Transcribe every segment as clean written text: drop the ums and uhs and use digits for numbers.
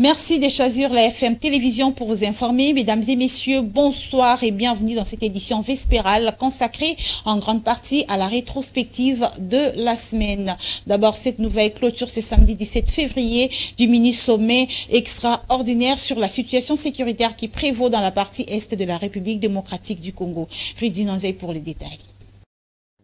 Merci de choisir la FM Télévision pour vous informer. Mesdames et messieurs, bonsoir et bienvenue dans cette édition vespérale consacrée en grande partie à la rétrospective de la semaine. D'abord, cette nouvelle clôture ce samedi 17 février du mini-sommet extraordinaire sur la situation sécuritaire qui prévaut dans la partie est de la République démocratique du Congo. Rudy Nanzay pour les détails.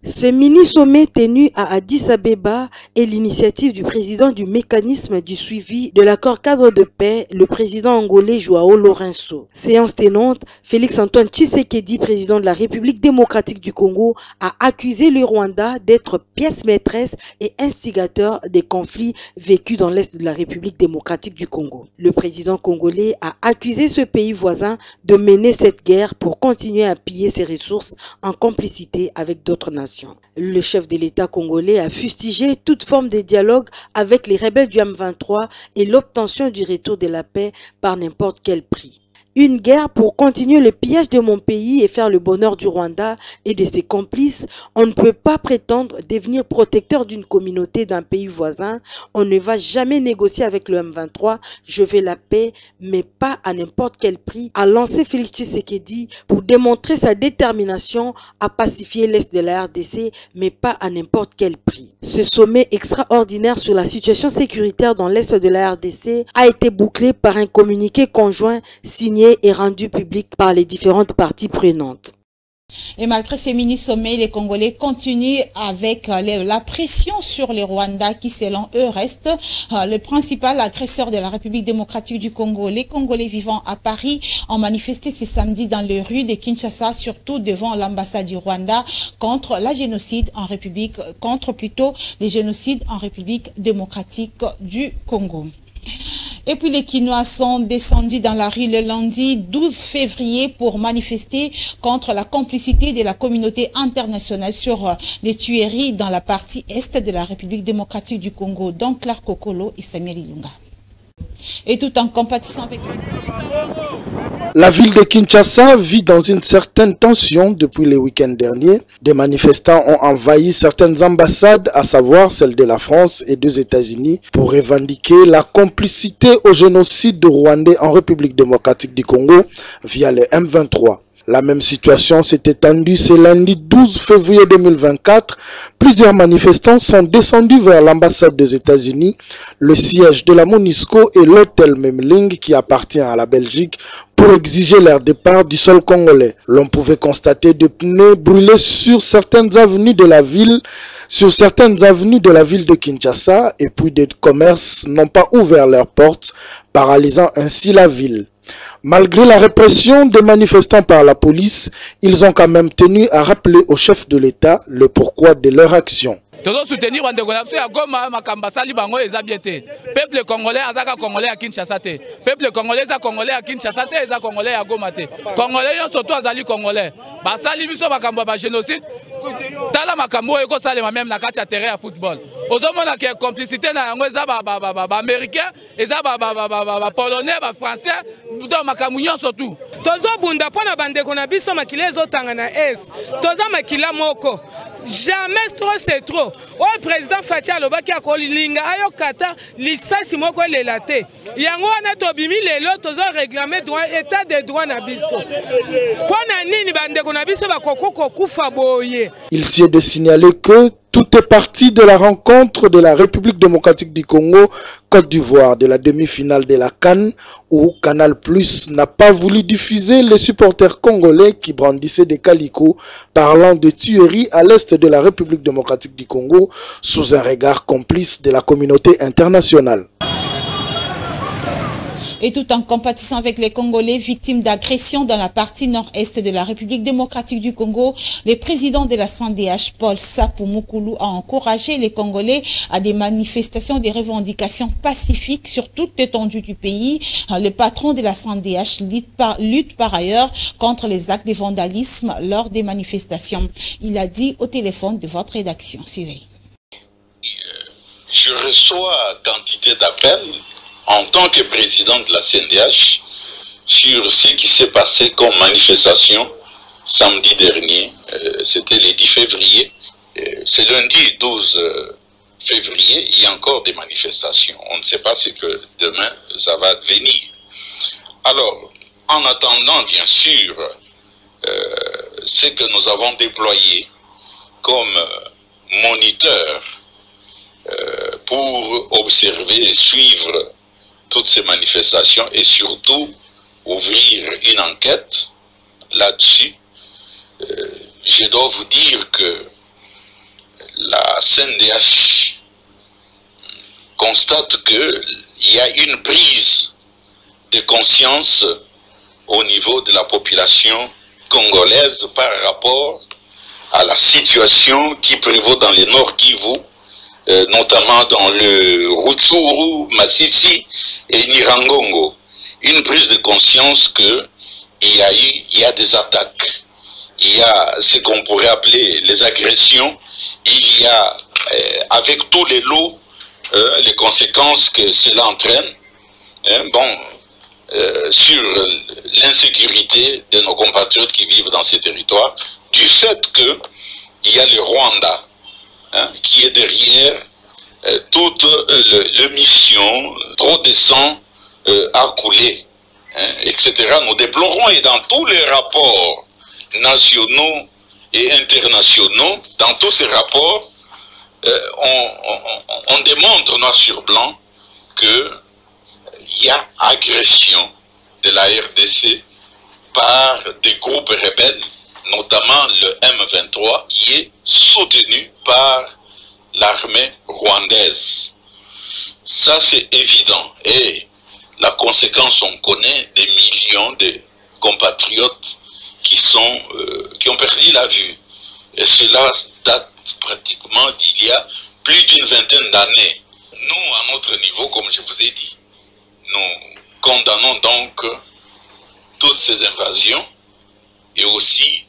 Ce mini-sommet tenu à Addis Abeba est l'initiative du président du mécanisme du suivi de l'accord cadre de paix, le président angolais Joao Lourenço. Séance tenante, Félix-Antoine Tshisekedi, président de la République démocratique du Congo, a accusé le Rwanda d'être pièce maîtresse et instigateur des conflits vécus dans l'est de la République démocratique du Congo. Le président congolais a accusé ce pays voisin de mener cette guerre pour continuer à piller ses ressources en complicité avec d'autres nations. Le chef de l'État congolais a fustigé toute forme de dialogue avec les rebelles du M23 et l'obtention du retour de la paix par n'importe quel prix. Une guerre pour continuer le pillage de mon pays et faire le bonheur du Rwanda et de ses complices. On ne peut pas prétendre devenir protecteur d'une communauté d'un pays voisin. On ne va jamais négocier avec le M23. Je veux la paix, mais pas à n'importe quel prix, a lancé Félix Tshisekedi pour démontrer sa détermination à pacifier l'Est de la RDC, mais pas à n'importe quel prix. Ce sommet extraordinaire sur la situation sécuritaire dans l'Est de la RDC a été bouclé par un communiqué conjoint signé et rendu public par les différentes parties prenantes. Et malgré ces mini-sommets, les Congolais continuent avec la pression sur les Rwandais qui, selon eux, reste le principal agresseur de la République démocratique du Congo. Les Congolais vivant à Paris ont manifesté ce samedi dans les rues de Kinshasa, surtout devant l'ambassade du Rwanda, contre la génocide en République, contre plutôt les génocides en République démocratique du Congo. Et puis les Kinois sont descendus dans la rue le lundi 12 février pour manifester contre la complicité de la communauté internationale sur les tueries dans la partie est de la République démocratique du Congo, dont Clark Kokolo et Samuel Ilunga. Et tout en compatissant avec... La ville de Kinshasa vit dans une certaine tension depuis le week-end dernier. Des manifestants ont envahi certaines ambassades, à savoir celle de la France et des États-Unis, pour revendiquer la complicité au génocide rwandais en République démocratique du Congo via le M23. La même situation s'est étendue ce lundi 12 février 2024. Plusieurs manifestants sont descendus vers l'ambassade des États-Unis, le siège de la MONUSCO et l'hôtel Memling qui appartient à la Belgique pour exiger leur départ du sol congolais. L'on pouvait constater des pneus brûlés sur certaines avenues de la ville, de Kinshasa, et puis des commerces n'ont pas ouvert leurs portes, paralysant ainsi la ville. Malgré la répression des manifestants par la police, ils ont quand même tenu à rappeler au chef de l'État le pourquoi de leur action. Tozo soutenir bandeko na biso ya Goma makamba sali bango eza bien te. Peuple congolais azaka congolais à Kinshasa te. Peuple congolais za congolais à Kinshasa te, eza congolais à Goma te. Congolais yo surtout azali congolais. Ba sali biso makamba ba génocide. Tala makambo eko salema même na kati ya terrain ya football. Ozomona ke complicité na yango eza ba américain, eza ba polonais, ba français, do makambo nyonso tout. Tozo bunda pona bandeko na biso makile ezotanga na est. Toza makila moko. Jamais trop c'est trop. O président Fatia Lobaki akolilinga ayo kata lisasi moko lelate. Yango wana tobimi lelo tozo réclamer droit état de droit na biso. Pona nini bandeko na biso bakoko kufa boye. Il s'y est de signaler que tout est parti de la rencontre de la République démocratique du Congo, Côte d'Ivoire, de la demi-finale de la CAN, où Canal Plus n'a pas voulu diffuser les supporters congolais qui brandissaient des calicots parlant de tueries à l'est de la République démocratique du Congo, sous un regard complice de la communauté internationale. Et tout en compatissant avec les Congolais victimes d'agressions dans la partie nord-est de la République démocratique du Congo, le président de la CNDH, Paul Sapou Mukulu, a encouragé les Congolais à des manifestations de revendications pacifiques sur toute l'étendue du pays. Le patron de la CNDH lutte par ailleurs contre les actes de vandalisme lors des manifestations. Il a dit au téléphone de votre rédaction. Suivez. Je reçois quantité d'appels en tant que président de la CNDH sur ce qui s'est passé comme manifestation samedi dernier, c'était le 10 février, c'est lundi 12 février, il y a encore des manifestations. On ne sait pas ce que demain ça va devenir. Alors, en attendant, bien sûr, ce que nous avons déployé comme moniteur pour observer et suivre toutes ces manifestations et surtout ouvrir une enquête là-dessus, je dois vous dire que la CNDH constate qu'il y a une prise de conscience au niveau de la population congolaise par rapport à la situation qui prévaut dans le Nord Kivu, notamment dans le Rutshuru, Masisi et Nyiragongo. Une prise de conscience qu'il y a des attaques, il y a ce qu'on pourrait appeler les agressions, il y a avec tous les lots les conséquences que cela entraîne sur l'insécurité de nos compatriotes qui vivent dans ces territoires, du fait qu'il y a le Rwanda qui est derrière toute la mission, trop de sang à couler, etc. Nous déplorons, et dans tous les rapports nationaux et internationaux, dans tous ces rapports, on démontre noir sur blanc qu'il y a agression de la RDC par des groupes rebelles, notamment le M23, qui est soutenu par l'armée rwandaise. Ça, c'est évident. Et la conséquence, on connaît des millions de compatriotes qui ont perdu la vue. Et cela date pratiquement d'il y a plus d'une vingtaine d'années. Nous, à notre niveau, comme je vous ai dit, nous condamnons donc toutes ces invasions et aussi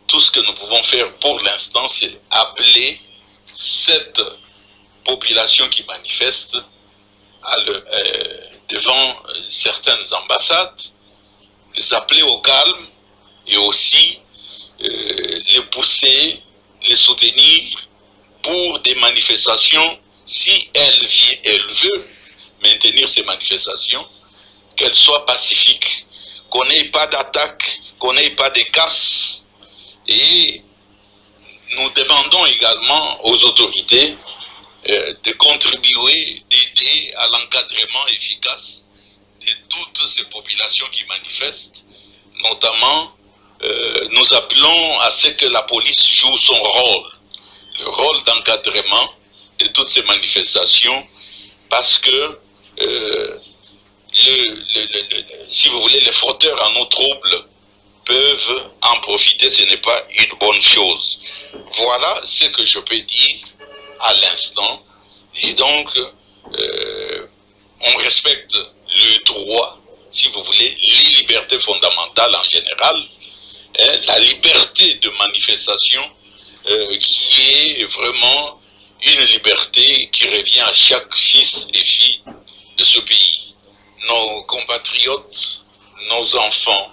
tout ce que nous pouvons faire pour l'instant, c'est appeler cette population qui manifeste devant certaines ambassades, les appeler au calme et aussi les pousser, les soutenir pour des manifestations, si elle veut maintenir ces manifestations, qu'elles soient pacifiques, qu'on n'ait pas d'attaque, qu'on n'ait pas de casse. Et nous demandons également aux autorités de contribuer, d'aider à l'encadrement efficace de toutes ces populations qui manifestent. Notamment, nous appelons à ce que la police joue son rôle, le rôle d'encadrement de toutes ces manifestations, parce que si vous voulez, les fauteurs en eau trouble peuvent en profiter, ce n'est pas une bonne chose. Voilà ce que je peux dire à l'instant. Et donc, on respecte le droit, si vous voulez, les libertés fondamentales en général, la liberté de manifestation qui est vraiment une liberté qui revient à chaque fils et fille de ce pays. Nos compatriotes, nos enfants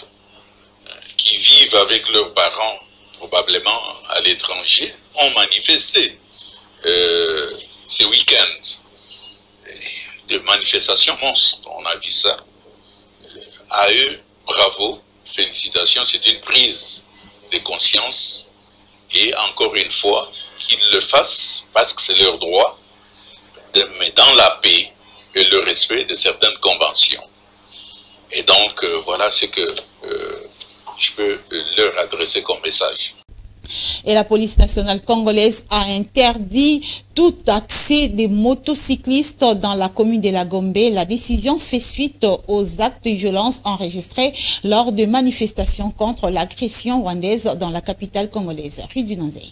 qui vivent avec leurs parents, probablement à l'étranger, ont manifesté ce week-end. Des manifestations monstres, on a vu ça. À eux, bravo, félicitations, c'est une prise de conscience. Et encore une fois, qu'ils le fassent parce que c'est leur droit, mais dans la paix et le respect de certaines conventions. Et donc, voilà ce que je peux leur adresser comme message. Et la police nationale congolaise a interdit tout accès des motocyclistes dans la commune de la Gombe. La décision fait suite aux actes de violence enregistrés lors de manifestations contre l'agression rwandaise dans la capitale congolaise. Rue du Nanzé.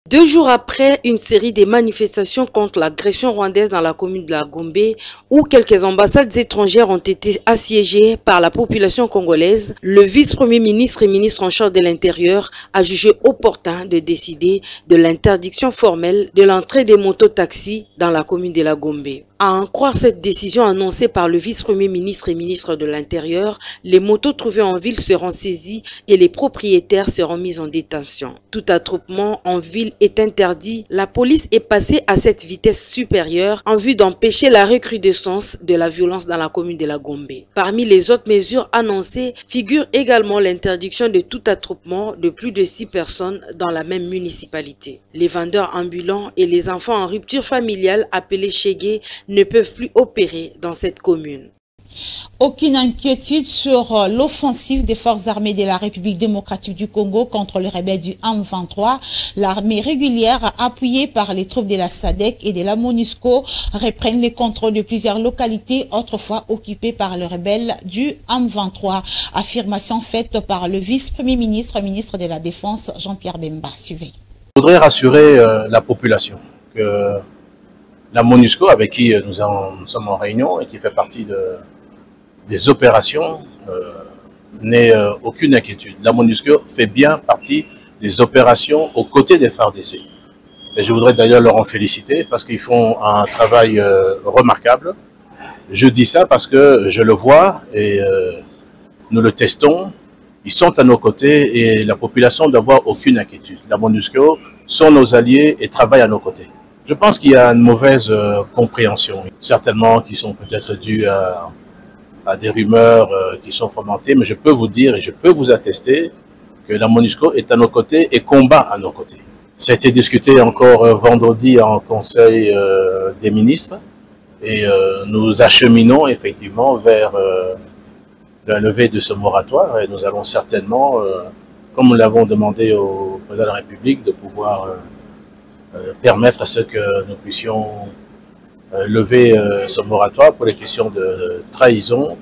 2 jours après une série de manifestations contre l'agression rwandaise dans la commune de la Gombe, où quelques ambassades étrangères ont été assiégées par la population congolaise, le vice-premier ministre et ministre en charge de l'Intérieur a jugé opportun de décider de l'interdiction formelle de l'entrée des mototaxis dans la commune de la Gombe. À en croire cette décision annoncée par le vice-premier ministre et ministre de l'Intérieur, les motos trouvées en ville seront saisies et les propriétaires seront mis en détention. Tout attroupement en ville est interdit. La police est passée à cette vitesse supérieure en vue d'empêcher la recrudescence de la violence dans la commune de la Gombe. Parmi les autres mesures annoncées figure également l'interdiction de tout attroupement de plus de 6 personnes dans la même municipalité. Les vendeurs ambulants et les enfants en rupture familiale appelés chégués ne peuvent plus opérer dans cette commune. Aucune inquiétude sur l'offensive des forces armées de la République démocratique du Congo contre les rebelles du M23. L'armée régulière, appuyée par les troupes de la SADC et de la MONUSCO, reprennent les contrôles de plusieurs localités autrefois occupées par les rebelles du M23. Affirmation faite par le vice-premier ministre, ministre de la Défense, Jean-Pierre Bemba. Suivez. Je voudrais rassurer la population que la MONUSCO, avec qui nous sommes en réunion et qui fait partie des opérations, n'ait aucune inquiétude. La MONUSCO fait bien partie des opérations aux côtés des FARDC. Et je voudrais d'ailleurs leur en féliciter parce qu'ils font un travail remarquable. Je dis ça parce que je le vois et nous le testons. Ils sont à nos côtés et la population ne doit avoir aucune inquiétude. La MONUSCO sont nos alliés et travaillent à nos côtés. Je pense qu'il y a une mauvaise compréhension, certainement qui sont peut-être dues à des rumeurs qui sont fomentées, mais je peux vous dire et je peux vous attester que la MONUSCO est à nos côtés et combat à nos côtés. Ça a été discuté encore vendredi en Conseil des ministres et nous acheminons effectivement vers la levée de ce moratoire et nous allons certainement, comme nous l'avons demandé au président de la République, de pouvoir permettre à ce que nous puissions lever ce moratoire pour les questions de trahison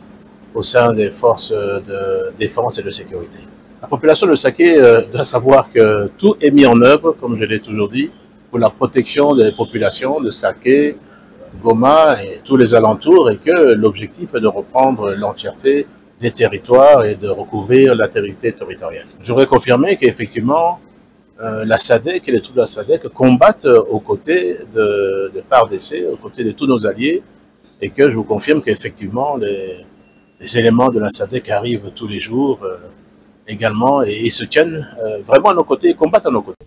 au sein des forces de défense et de sécurité. La population de Saké doit savoir que tout est mis en œuvre, comme je l'ai toujours dit, pour la protection des populations de Saké, Goma et tous les alentours et que l'objectif est de reprendre l'entièreté des territoires et de recouvrir l'intégrité territoriale. Je voudrais confirmer qu'effectivement, la SADC et les troupes de la SADC combattent aux côtés de FARDC, aux côtés de tous nos alliés, et que je vous confirme qu'effectivement les éléments de la SADC arrivent tous les jours également et ils se tiennent vraiment à nos côtés et combattent à nos côtés.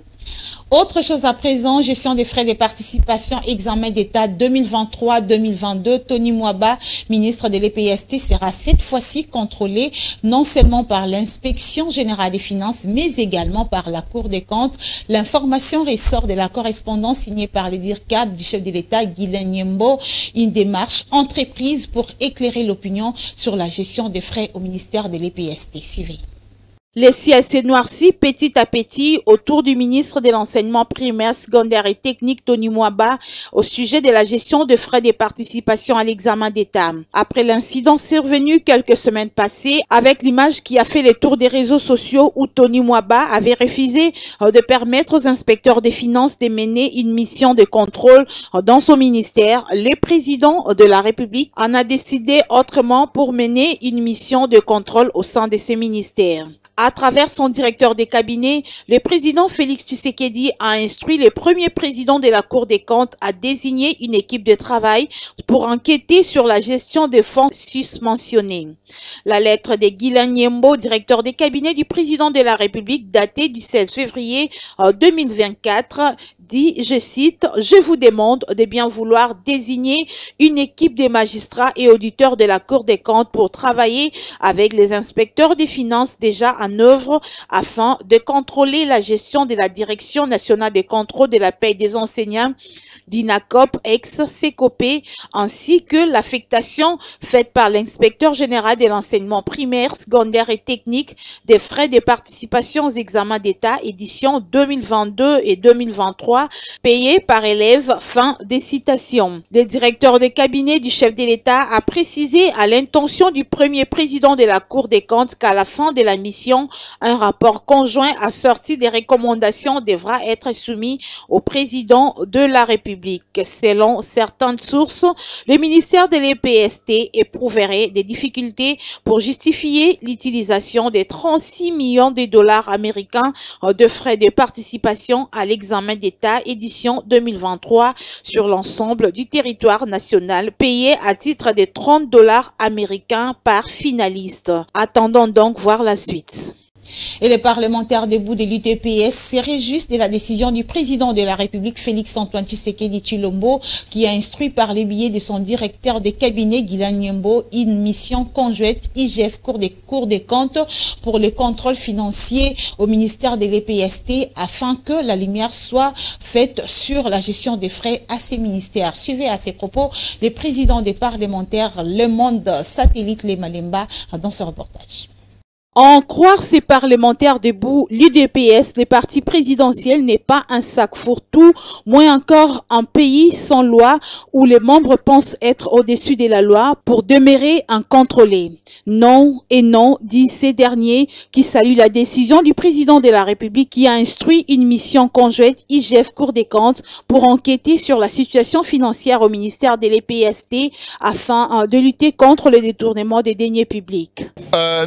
Autre chose à présent, gestion des frais de participation, examen d'État 2023-2022. Tony Mwaba, ministre de l'EPST, sera cette fois-ci contrôlé non seulement par l'inspection générale des finances, mais également par la Cour des comptes. L'information ressort de la correspondance signée par le DIRCAP du chef de l'État, Guilain Nyembo, une démarche entreprise pour éclairer l'opinion sur la gestion des frais au ministère de l'EPST. Suivez. Les ciels se noircissent petit à petit autour du ministre de l'enseignement primaire, secondaire et technique Tony Mwaba au sujet de la gestion de frais de participation à l'examen d'État. Après l'incident survenu quelques semaines passées avec l'image qui a fait les tours des réseaux sociaux où Tony Mwaba avait refusé de permettre aux inspecteurs des finances de mener une mission de contrôle dans son ministère, le président de la République en a décidé autrement pour mener une mission de contrôle au sein de ses ministères. À travers son directeur des cabinets, le président Félix Tshisekedi a instruit le premier président de la Cour des comptes à désigner une équipe de travail pour enquêter sur la gestion des fonds susmentionnés. La lettre de Guilain Nyembo, directeur des cabinets du président de la République, datée du 16 février 2024, dit, je cite, « Je vous demande de bien vouloir désigner une équipe de magistrats et auditeurs de la Cour des comptes pour travailler avec les inspecteurs des finances déjà en œuvre afin de contrôler la gestion de la Direction nationale des contrôles de la paie des enseignants d'INACOP, ex-CECOPE, ainsi que l'affectation faite par l'inspecteur général de l'enseignement primaire, secondaire et technique des frais de participation aux examens d'État édition 2022 et 2023 payés par élève. » Fin des citations. Le directeur de cabinet du chef de l'État a précisé à l'intention du premier président de la Cour des comptes qu'à la fin de la mission, un rapport conjoint assorti des recommandations devra être soumis au président de la République. République. Selon certaines sources, le ministère de l'EPST éprouverait des difficultés pour justifier l'utilisation des 36 millions de dollars américains de frais de participation à l'examen d'État édition 2023 sur l'ensemble du territoire national, payé à titre de 30 dollars américains par finaliste. Attendons donc voir la suite. Et les parlementaires debout de l'UDPS se réjouissent de la décision du président de la République, Félix-Antoine Tshisekedi Tshilombo, qui a instruit par le biais de son directeur de cabinet, Guilain Nyembo, une mission conjointe IGF Cour des comptes pour le contrôle financier au ministère de l'EPST afin que la lumière soit faite sur la gestion des frais à ces ministères. Suivez à ces propos le président des parlementaires Le Monde Satellite Les Malemba dans ce reportage. En croire ces parlementaires debout, l'UDPS, le parti présidentiel, n'est pas un sac fourre-tout, moins encore un pays sans loi où les membres pensent être au-dessus de la loi pour demeurer incontrôlés. Non et non, disent ces derniers qui saluent la décision du président de la République qui a instruit une mission conjointe IGF Cour des comptes pour enquêter sur la situation financière au ministère de l'EPST afin de lutter contre le détournement des deniers publics.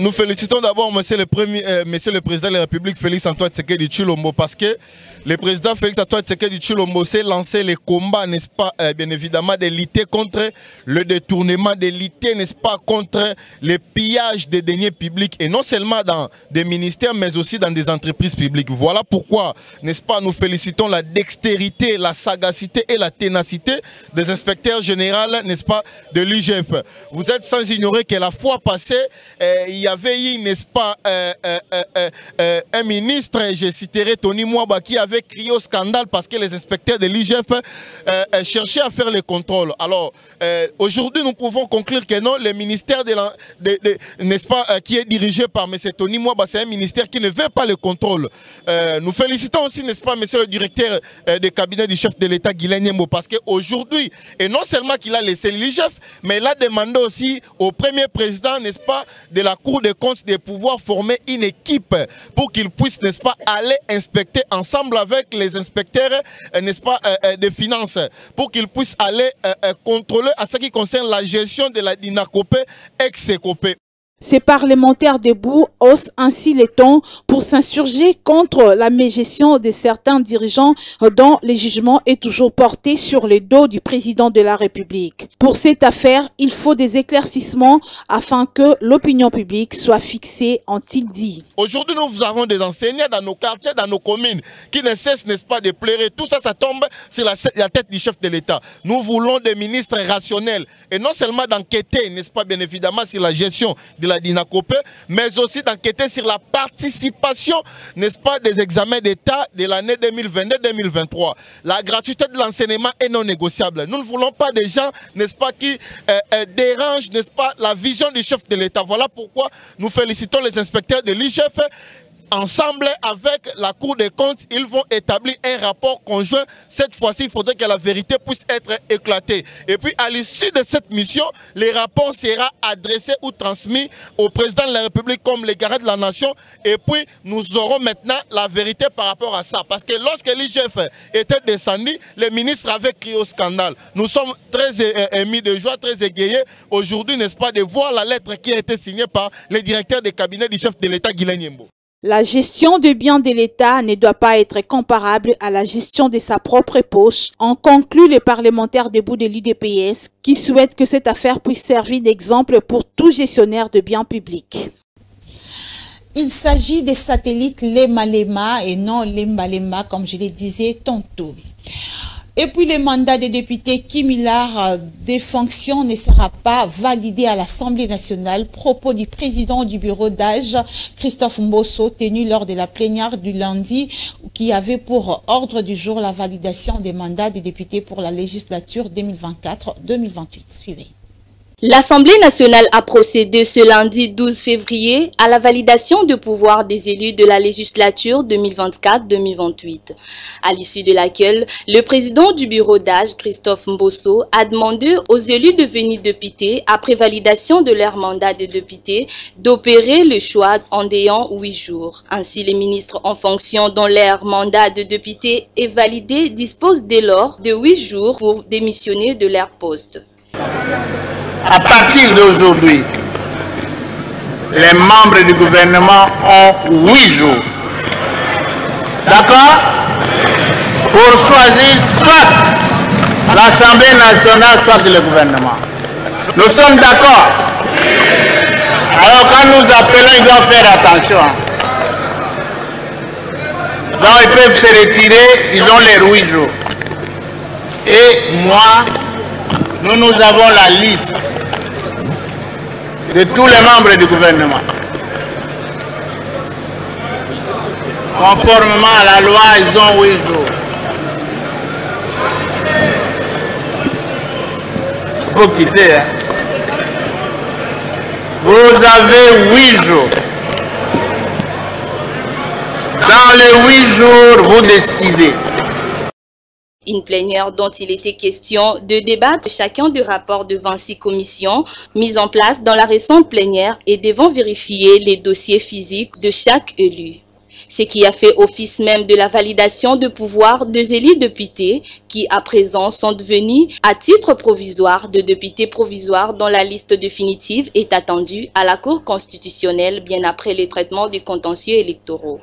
Nous félicitons d'abord Monsieur le Président de la République, Félix-Antoine Tshisekedi Tshilombo, parce que le président Félix-Antoine Tshisekedi Tshilombo s'est lancé les combats, n'est-ce pas, bien évidemment, de lutter contre le détournement, de lutter, n'est-ce pas, contre le pillage des deniers publics, et non seulement dans des ministères, mais aussi dans des entreprises publiques. Voilà pourquoi, n'est-ce pas, nous félicitons la dextérité, la sagacité et la ténacité des inspecteurs généraux, n'est-ce pas, de l'IGF. Vous êtes sans ignorer que la fois passée, il y avait eu, n'est-ce pas, un ministre, je citerai Tony Mwaba, qui avait crié au scandale parce que les inspecteurs de l'IGF cherchaient à faire les contrôles. Alors, aujourd'hui, nous pouvons conclure que non, le ministère n'est-ce pas, qui est dirigé par M. Tony Mwaba, c'est un ministère qui ne veut pas le contrôle. Nous félicitons aussi, n'est-ce pas, M. le directeur du cabinet du chef de l'État, Guilain Nyembo, parce qu'aujourd'hui, et non seulement qu'il a laissé l'IGF, mais il a demandé aussi au premier président, n'est-ce pas, de la Cour des comptes de pouvoir former une équipe pour qu'ils puissent, n'est-ce pas, aller inspecter ensemble avec les inspecteurs, n'est-ce pas, des finances, pour qu'ils puissent aller contrôler à ce qui concerne la gestion de la DINACOPE ex-ECOPE. Ces parlementaires debout haussent ainsi les tons pour s'insurger contre la mégestion de certains dirigeants dont le jugement est toujours porté sur le dos du président de la République. Pour cette affaire, il faut des éclaircissements afin que l'opinion publique soit fixée, ont-ils dit. Aujourd'hui, nous avons des enseignants dans nos quartiers, dans nos communes, qui ne cessent, n'est-ce pas, de pleurer. Tout ça, ça tombe sur la tête du chef de l'État. Nous voulons des ministres rationnels et non seulement d'enquêter, n'est-ce pas, bien évidemment, sur la gestion de la DINACOPE, mais aussi d'enquêter sur la participation, n'est-ce pas, des examens d'État de l'année 2022-2023. La gratuité de l'enseignement est non négociable. Nous ne voulons pas des gens, n'est-ce pas, qui dérangent, n'est-ce pas, la vision du chef de l'État. Voilà pourquoi nous félicitons les inspecteurs de l'IGF. Ensemble avec la Cour des comptes, ils vont établir un rapport conjoint. Cette fois-ci, il faudrait que la vérité puisse être éclatée. Et puis, à l'issue de cette mission, les rapports seront adressés ou transmis au président de la République comme les garants de la nation. Et puis, nous aurons maintenant la vérité par rapport à ça. Parce que lorsque l'IGF était descendu, les ministres avaient crié au scandale. Nous sommes très émis de joie, très égayés aujourd'hui, n'est-ce pas, de voir la lettre qui a été signée par le directeur des cabinets du chef de l'État, Guilain Nyembo. La gestion des biens de l'État ne doit pas être comparable à la gestion de sa propre poche, en conclut les parlementaires debout de l'UDPS qui souhaitent que cette affaire puisse servir d'exemple pour tout gestionnaire de biens publics. Il s'agit des satellites Lemalema et non Lembalema, comme je le disais tantôt. Et puis le mandat des députés Kimillar des fonctions ne sera pas validé à l'Assemblée nationale. Propos du président du bureau d'âge, Christophe Mbosso, tenu lors de la plénière du lundi, qui avait pour ordre du jour la validation des mandats des députés pour la législature 2024-2028. Suivez. L'Assemblée nationale a procédé ce lundi 12 février à la validation de pouvoir des élus de la législature 2024-2028, à l'issue de laquelle le président du bureau d'âge, Christophe Mbosso, a demandé aux élus devenus députés, après validation de leur mandat de député, d'opérer le choix en ayant 8 jours. Ainsi, les ministres en fonction dont leur mandat de député est validé disposent dès lors de 8 jours pour démissionner de leur poste. À partir d'aujourd'hui, les membres du gouvernement ont 8 jours, d'accord, pour choisir soit l'Assemblée nationale, soit le gouvernement. Nous sommes d'accord. Alors quand nous appelons, ils doivent faire attention. Donc ils peuvent se retirer, ils ont les 8 jours. Et moi, nous avons la liste de tous les membres du gouvernement. Conformément à la loi, ils ont 8 jours. Il faut quitter. Hein. Vous avez 8 jours. Dans les 8 jours, vous décidez. Une plénière dont il était question de débattre chacun des rapports de 26 commissions mises en place dans la récente plénière et devant vérifier les dossiers physiques de chaque élu. Ce qui a fait office même de la validation de pouvoir des élus députés qui à présent sont devenus à titre provisoire de députés provisoires dont la liste définitive est attendue à la Cour constitutionnelle bien après les traitements des contentieux électoraux.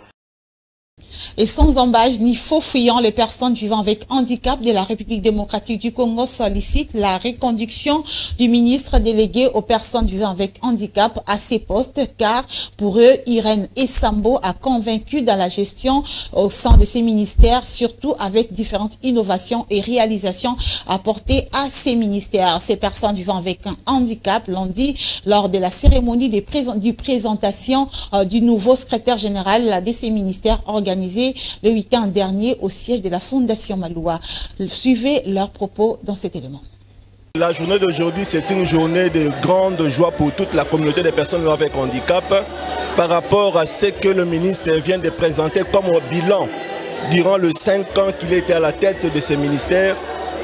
Et sans embâche ni faux fuyant, les personnes vivant avec handicap de la République démocratique du Congo sollicitent la reconduction du ministre délégué aux personnes vivant avec handicap à ses postes, car pour eux, Irène Essambo a convaincu dans la gestion au sein de ces ministères, surtout avec différentes innovations et réalisations apportées à ces ministères. Ces personnes vivant avec un handicap l'ont dit lors de la cérémonie de présentation du nouveau secrétaire général de ces ministères organisé le week-end dernier au siège de la Fondation Maloua. Suivez leurs propos dans cet élément. La journée d'aujourd'hui, c'est une journée de grande joie pour toute la communauté des personnes avec handicap par rapport à ce que le ministre vient de présenter comme bilan durant les 5 ans qu'il était à la tête de ces ministères.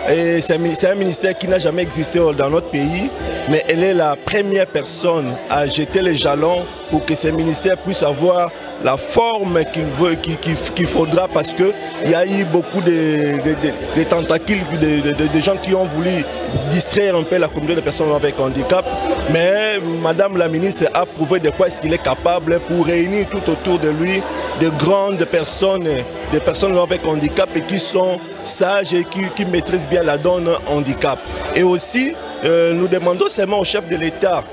Et c'est un ministère qui n'a jamais existé dans notre pays, mais elle est la première personne à jeter les jalons pour que ces ministères puissent avoir la forme qu'il faudra, parce qu'il y a eu beaucoup de tentacules, de gens qui ont voulu distraire un peu la communauté des personnes avec handicap. Mais Madame la ministre a prouvé de quoi est-ce qu'il est capable pour réunir tout autour de lui de grandes personnes, des personnes avec handicap et qui sont sages et qui maîtrisent bien la donne handicap. Et aussi, nous demandons seulement au chef de l'État,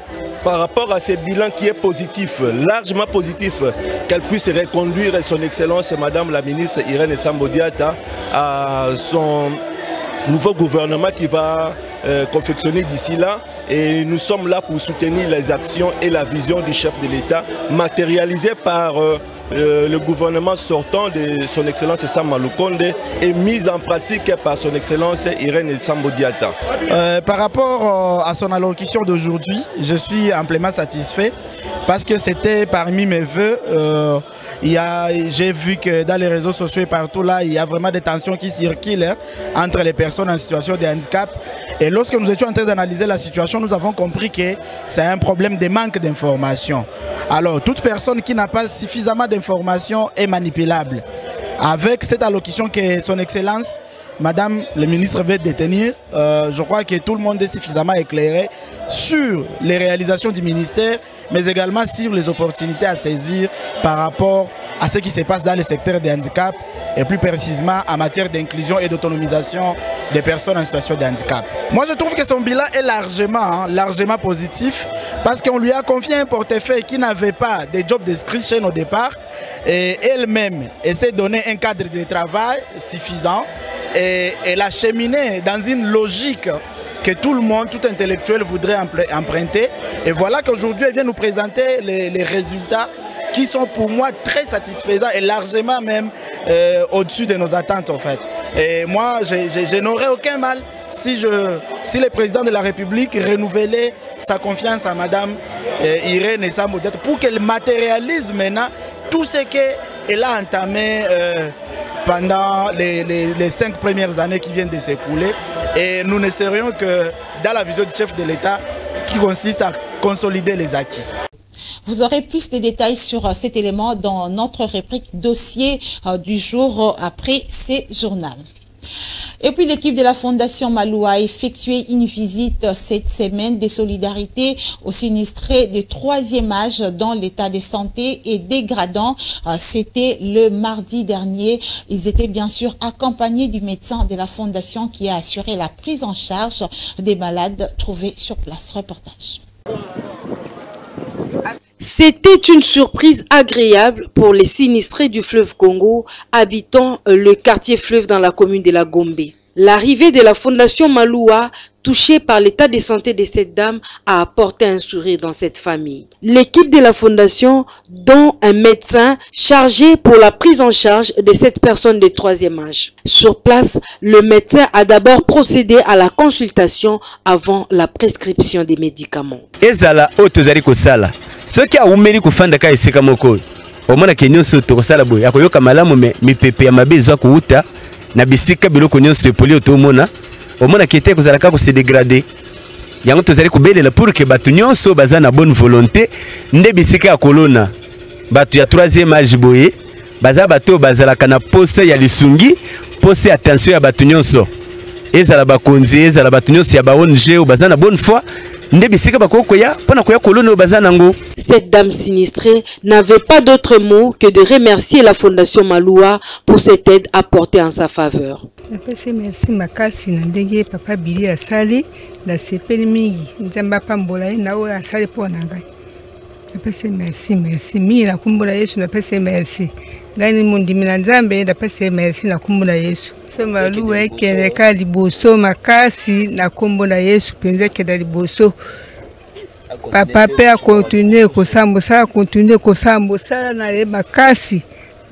par rapport à ce bilan qui est positif, largement positif, qu'elle puisse reconduire son Excellence Madame la ministre Irène Essambo Diatta à son nouveau gouvernement qui va confectionner d'ici là. Et nous sommes là pour soutenir les actions et la vision du chef de l'État matérialisée par le gouvernement sortant de son Excellence Sam Malukonde et mise en pratique par son Excellence Irène Essambo Diatta. Par rapport à son allocution d'aujourd'hui, je suis amplement satisfait parce que c'était parmi mes vœux. J'ai vu que dans les réseaux sociaux et partout là, il y a vraiment des tensions qui circulent entre les personnes en situation de handicap. Et lorsque nous étions en train d'analyser la situation, nous avons compris que c'est un problème de manque d'information. Alors, toute personne qui n'a pas suffisamment d'informations est manipulable. Avec cette allocution que son Excellence, Madame le ministre veut détenir, je crois que tout le monde est suffisamment éclairé sur les réalisations du ministère, mais également sur les opportunités à saisir par rapport à ce qui se passe dans le secteur des handicaps et plus précisément en matière d'inclusion et d'autonomisation des personnes en situation de handicap. Moi, je trouve que son bilan est largement positif parce qu'on lui a confié un portefeuille qui n'avait pas de job description au départ et elle-même essaie de donner un cadre de travail suffisant et elle a cheminé dans une logique que tout le monde, tout intellectuel voudrait emprunter. Et voilà qu'aujourd'hui, elle vient nous présenter les résultats qui sont pour moi très satisfaisants et largement même au-dessus de nos attentes en fait. Et moi, je n'aurais aucun mal si le président de la République renouvelait sa confiance à Madame Irène Esambo pour qu'elle matérialise maintenant tout ce qu'elle a entamé pendant les 5 premières années qui viennent de s'écouler. Et nous ne serions que dans la vision du chef de l'État qui consiste à consolider les acquis. Vous aurez plus de détails sur cet élément dans notre rubrique dossier du jour après ces journaux. Et puis l'équipe de la Fondation Malou a effectué une visite cette semaine de solidarité aux sinistrés de 3e âge dont l'état de santé est dégradant. C'était le mardi dernier. Ils étaient bien sûr accompagnés du médecin de la Fondation qui a assuré la prise en charge des malades trouvés sur place. Reportage. C'était une surprise agréable pour les sinistrés du fleuve Congo habitant le quartier fleuve dans la commune de la Gombe. L'arrivée de la Fondation Maloua, touchée par l'état de santé de cette dame, a apporté un sourire dans cette famille. L'équipe de la Fondation, dont un médecin chargé pour la prise en charge de cette personne de 3e âge. Sur place, le médecin a d'abord procédé à la consultation avant la prescription des médicaments. Ezala otozali kosala. Ce qui a oumeli kufanda ka eseka moko. Omona kenyo soto kosala boy. Akoyoka malamu me mipepe ya mabezo akuuta. Na bisika biloko nyonso epoli otomona omona kete kozalaka ko se dégrader yango tozali kobelela pour que batu nyonso baza na bonne volonté nde bisika ya kolona batu ya 3e âge boye baza bato bazalaka na pose ya lisungi pose attention ya batu nyonso ezala bakonzi ezala batu nyonso ya ba ONG baza na bonne foi. Cette dame sinistrée n'avait pas d'autre mot que de remercier la Fondation Maloua pour cette aide apportée en sa faveur. Merci makasi na ndenge papa Billy asali la sepeli mingi nzamba pambola na o asali po na ngai. Merci mingi na kumbola Yesu na pese merci. Ngani mundimi na nzambe na pese merci na kumbola Yesu. So Maloua ekeleka liboso makasi na kumbola Yesu penza keda liboso. Papa pe a continuer kosambosa na le makasi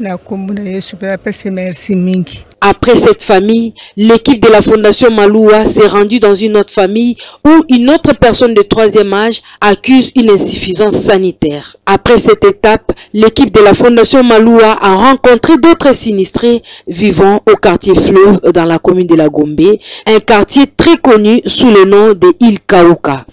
na kumbola Yesu pese merci mingi. Après cette famille, l'équipe de la Fondation Maloua s'est rendue dans une autre famille où une autre personne de 3e âge accuse une insuffisance sanitaire. Après cette étape, l'équipe de la Fondation Maloua a rencontré d'autres sinistrés vivant au quartier Fleuve dans la commune de la Gombe, un quartier très connu sous le nom de Île Kaouka.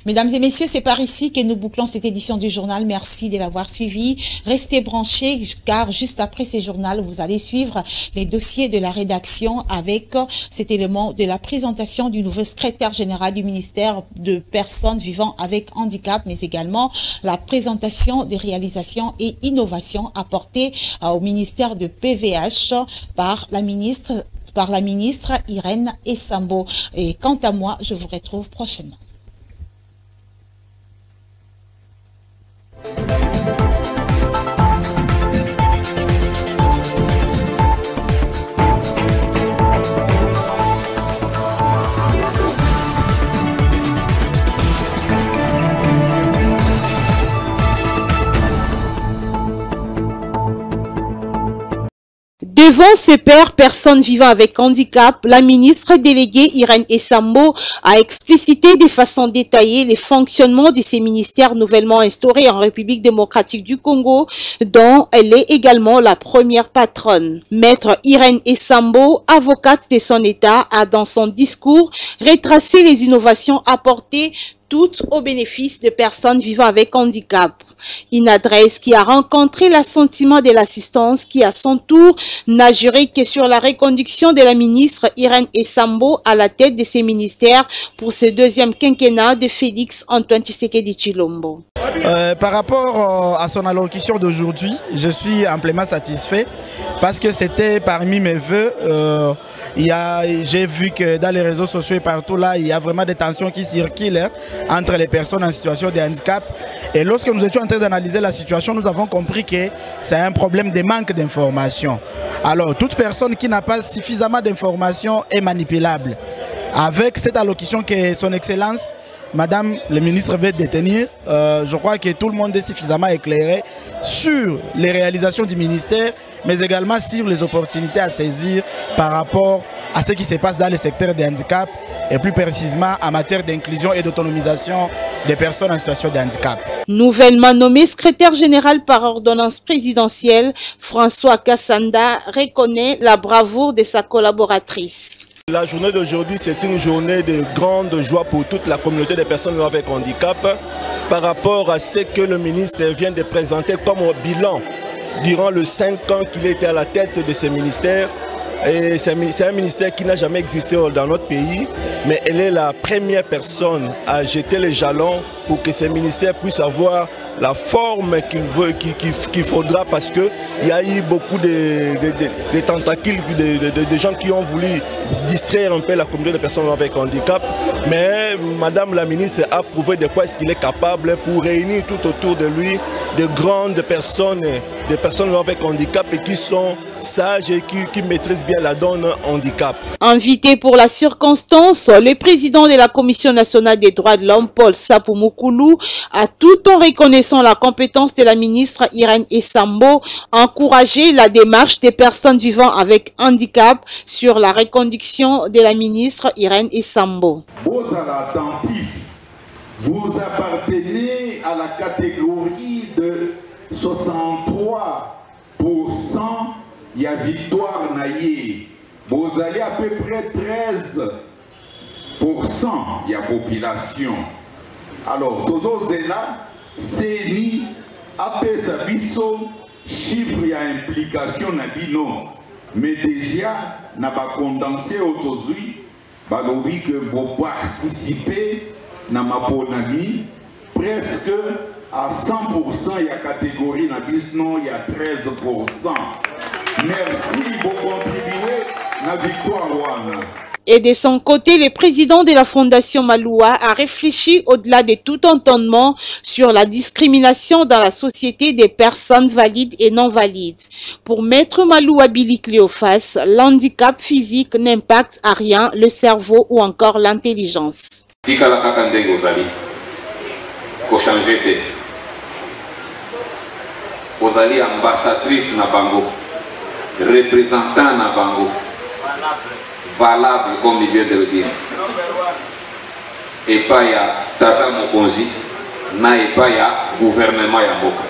Mesdames et messieurs, c'est par ici que nous bouclons cette édition du journal. Merci de l'avoir suivi. Restez branchés car juste après ce journal, vous allez suivre les dossiers de la rédaction avec cet élément de la présentation du nouveau secrétaire général du ministère de personnes vivant avec handicap, mais également la présentation des réalisations et innovations apportées au ministère de PVH par la ministre Irène Esambo. Et quant à moi, je vous retrouve prochainement. Devant ses pairs, personnes vivant avec handicap, la ministre déléguée Irène Esambo a explicité de façon détaillée les fonctionnements de ces ministères nouvellement instaurés en République démocratique du Congo, dont elle est également la première patronne. Maître Irène Esambo, avocate de son État, a dans son discours retracé les innovations apportées toutes au bénéfice de personnes vivant avec handicap. Une adresse qui a rencontré l'assentiment de l'assistance qui, à son tour, n'a juré que sur la reconduction de la ministre Irène Esambo à la tête de ces ministères pour ce deuxième quinquennat de Félix Antoine Tshisekedi Tshilombo. Par rapport à son allocution d'aujourd'hui, je suis amplement satisfait parce que c'était parmi mes vœux. J'ai vu que dans les réseaux sociaux et partout là, il y a vraiment des tensions qui circulent entre les personnes en situation de handicap. Et lorsque nous étions en train d'analyser la situation, nous avons compris que c'est un problème de manque d'information. Alors, toute personne qui n'a pas suffisamment d'informations est manipulable. Avec cette allocution que son Excellence, Madame le ministre veut détenir, je crois que tout le monde est suffisamment éclairé sur les réalisations du ministère mais également sur les opportunités à saisir par rapport à ce qui se passe dans le secteur des handicaps et plus précisément en matière d'inclusion et d'autonomisation des personnes en situation de handicap. Nouvellement nommé secrétaire général par ordonnance présidentielle, François Kassanda reconnaît la bravoure de sa collaboratrice. La journée d'aujourd'hui, c'est une journée de grande joie pour toute la communauté des personnes avec handicap par rapport à ce que le ministre vient de présenter comme bilan durant les 5 ans qu'il était à la tête de ce ministère. Et c'est un ministère qui n'a jamais existé dans notre pays, mais elle est la première personne à jeter les jalons pour que ce ministère puisse avoir la forme qu'il faudra, parce qu'il y a eu beaucoup de tentacules, de gens qui ont voulu distraire un peu la communauté des personnes avec handicap. Mais Madame la ministre a prouvé de quoi est-ce qu'il est capable pour réunir tout autour de lui de grandes personnes, des personnes avec handicap et qui sont sages et qui maîtrisent bien la donne handicap. Invité pour la circonstance, le président de la Commission nationale des droits de l'homme, Paul Sapumukulu, a tout en reconnaissant la compétence de la ministre Irène Esambo, encouragé la démarche des personnes vivant avec handicap sur la reconduction de la ministre Irène Esambo. Vous êtes attentifs, vous appartenez à la catégorie de 63%, il y a victoire naïe. Vous allez à peu près 13% de la population. Alors, tous ces là, c'est ni après sa biso chiffre y a implication na bino, mais déjà n'a pas condensé aujourd'hui, bah oui que vous participez na ma bonami presque à 100%. Il y a catégorie na bisno il y a 13%. Merci pour contribuer à la victoire wana. Et de son côté, le président de la Fondation Maloua a réfléchi au-delà de tout entendement sur la discrimination dans la société des personnes valides et non valides. Pour Maître Maloua Billy Cléophas, l'handicap physique n'impacte à rien le cerveau ou encore l'intelligence. Ozali ambassadrice na bango, représentant na bango, valable comme il vient de le dire. Et pas ya Tata Mokonzi, na et pas ya gouvernement ya mboka.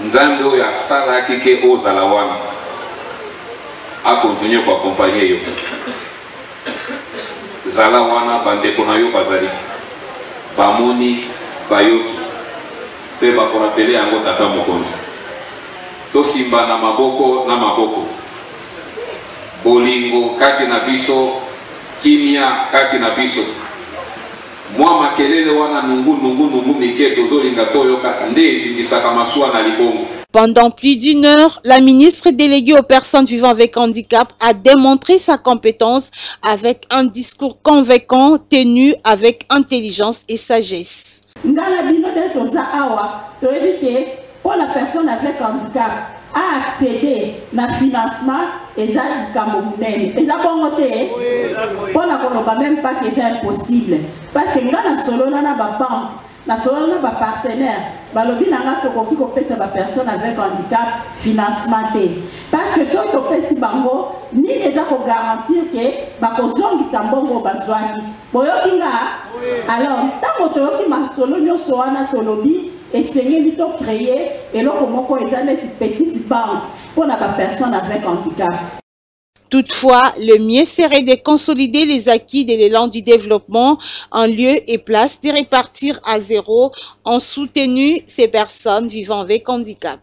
Nzambe oyo asalaki ke ozala wana a continuer ko accompagner yo. Zala wana bandeko na yo bazali bamoni bayoki pe bakorapele yango Tata Mokonzi. Tosimba na maboko bolingo kati na biso, kimia kati na biso. Mwa makelele wana nungu mike tozolinga toyoka nde ezindisaka masuwa na libongo. Pendant plus d'une heure, la ministre déléguée aux personnes vivant avec handicap a démontré sa compétence avec un discours convaincant tenu avec intelligence et sagesse. Pour la personne avec handicap à accéder à financement et à l'ICAMOUNEN. Et ça pour la même pas que c'est impossible. Parce que nous avons une banque, nous avons un partenaire, nous avons une personne avec handicap financement. Parce que si on a bango, ni les a pour garantir que nous avons besoin. Alors, tant que nous avons essayer de créer et là comment ils ont une petite banque pour la personne avec handicap. Toutefois, le mieux serait de consolider les acquis de l'élan du développement en lieu et place de répartir à zéro en soutenu ces personnes vivant avec handicap.